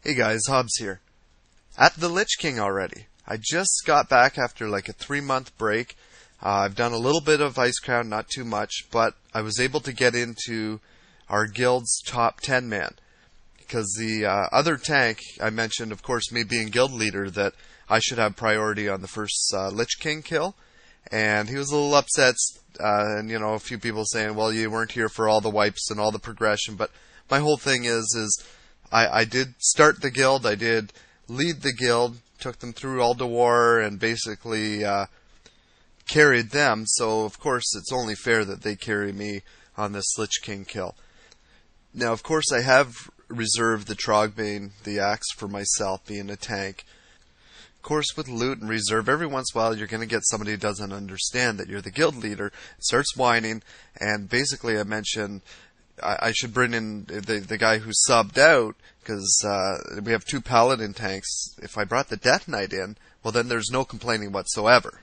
Hey guys, Hobbs here. At the Lich King already. I just got back after like a 3-month break. I've done a little bit of Icecrown, not too much, but I was able to get into our guild's top 10 man. Because the other tank, I mentioned, of course, me being guild leader, that I should have priority on the first Lich King kill. And he was a little upset, and a few people saying, well, you weren't here for all the wipes and all the progression, but my whole thing is I did start the guild, I did lead the guild, took them through all the war, and basically carried them, so of course it's only fair that they carry me on this Lich King kill. Now, of course, I have reserved the Trogbane, the axe, for myself, being a tank. Of course, with loot and reserve, every once in a while you're going to get somebody who doesn't understand that you're the guild leader, starts whining, and basically I mentioned I should bring in the guy who subbed out, because we have 2 paladin tanks. If I brought the Death Knight in, well then there's no complaining whatsoever.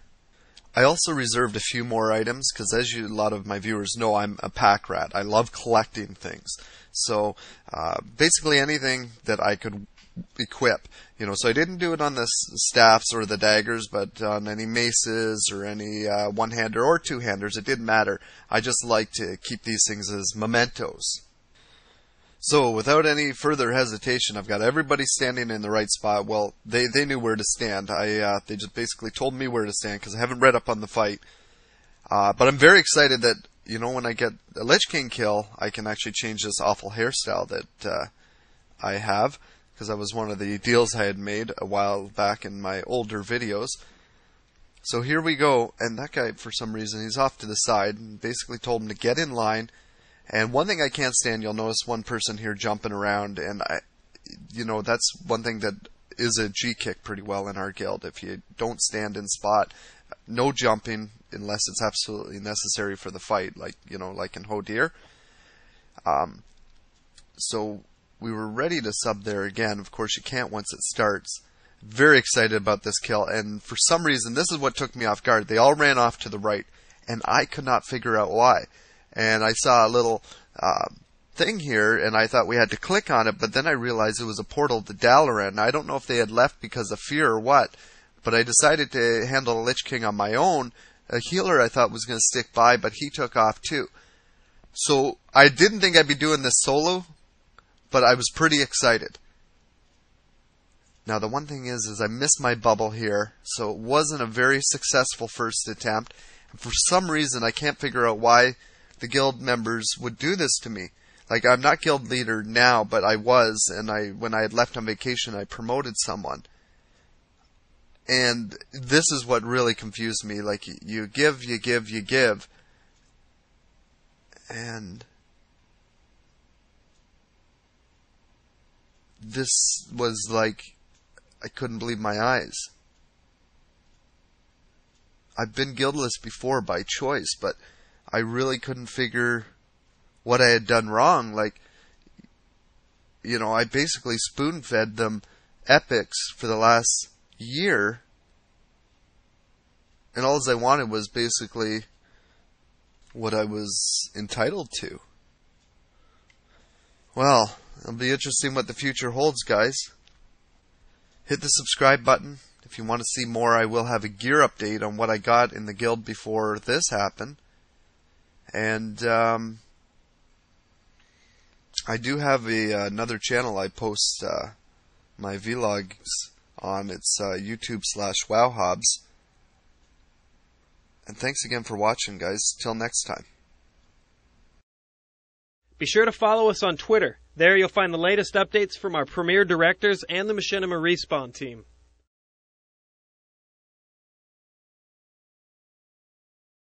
I also reserved a few more items, because as a lot of my viewers know, I'm a pack rat. I love collecting things. So basically anything that I could equip. So I didn't do it on the staffs or the daggers, but on any maces or any one-hander or two-handers, it didn't matter. I just like to keep these things as mementos. So without any further hesitation, I've got everybody standing in the right spot. Well, they knew where to stand. They just basically told me where to stand, because I haven't read up on the fight. But I'm very excited that, when I get a Lich King kill, I can actually change this awful hairstyle that I have, because that was one of the deals I had made a while back in my older videos. So here we go, and that guy, for some reason, he's off to the side, and basically told him to get in line. And one thing I can't stand, you'll notice one person here jumping around, and that's one thing that is a G-kick pretty well in our guild. If you don't stand in spot, no jumping unless it's absolutely necessary for the fight, like in Hodir. So we were ready to sub there again. Of course, you can't once it starts. Very excited about this kill, and for some reason, this is what took me off guard. They all ran off to the right, and I could not figure out why. And I saw a little thing here, and I thought we had to click on it, but then I realized it was a portal to Dalaran. Now, I don't know if they had left because of fear or what, but I decided to handle the Lich King on my own. A healer I thought was going to stick by, but he took off too. So I didn't think I'd be doing this solo, but I was pretty excited. Now, the one thing is I missed my bubble here, so it wasn't a very successful first attempt. And for some reason, I can't figure out why the guild members would do this to me. Like, I'm not guild leader now, but I was, and when I had left on vacation, I promoted someone. And this is what really confused me. Like, you give, you give, you give. And this was like, I couldn't believe my eyes. I've been guildless before by choice, but I really couldn't figure what I had done wrong. Like, I basically spoon-fed them epics for the last year, and all I wanted was basically what I was entitled to. Well, it'll be interesting what the future holds, guys. Hit the subscribe button. If you want to see more, I will have a gear update on what I got in the guild before this happened. And I do have another channel I post my vlogs on. It's YouTube/WoW Hobbs. And thanks again for watching, guys. Till next time. Be sure to follow us on Twitter. There you'll find the latest updates from our premier directors and the Machinima Respawn team.